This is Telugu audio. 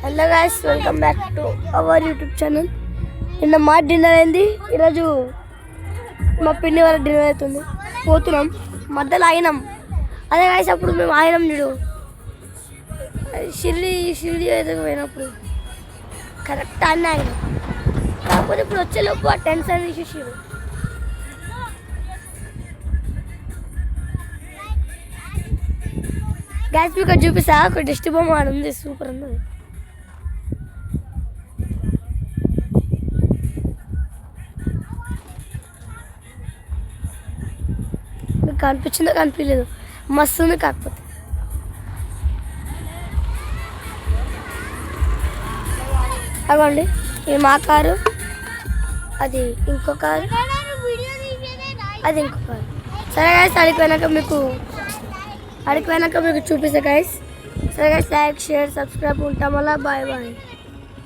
Hello guys, welcome back to our YouTube channel. నిన్న మా డిన్నర్ అయింది, ఈరోజు మా పిన్ని వాళ్ళ డిన్నర్ అవుతుంది. పోతున్నాం, మధ్యలో అయినాం. అదే గైస్, అప్పుడు మేము అయినాం చూడు, షిరిడి అయితే పోయినప్పుడు కరెక్ట్ అన్నీ అయినాం. కాకపోతే ఇప్పుడు వచ్చేలోపు ఆ టెన్షన్ తీసేసారు. గ్యాస్ మీకు చూపిస్తా, ఒక డిస్ట్ బొమ్మ ఆడ ఉంది, సూపర్ ఉంది. మీకు కనిపించిందో కనిపించలేదు, మస్తు ఉంది. కాకపోతే అవ్వండి, ఇది మా కారు, అది ఇంకో కారు, అది ఇంకో కారు. సరే గైస్, అడిగిపోయినాక మీకు చూపిస్తా గైస్. సరే గైస్, లైక్ షేర్ సబ్స్క్రైబ్ ఉంటాం. అలా బాయ్ బాయ్.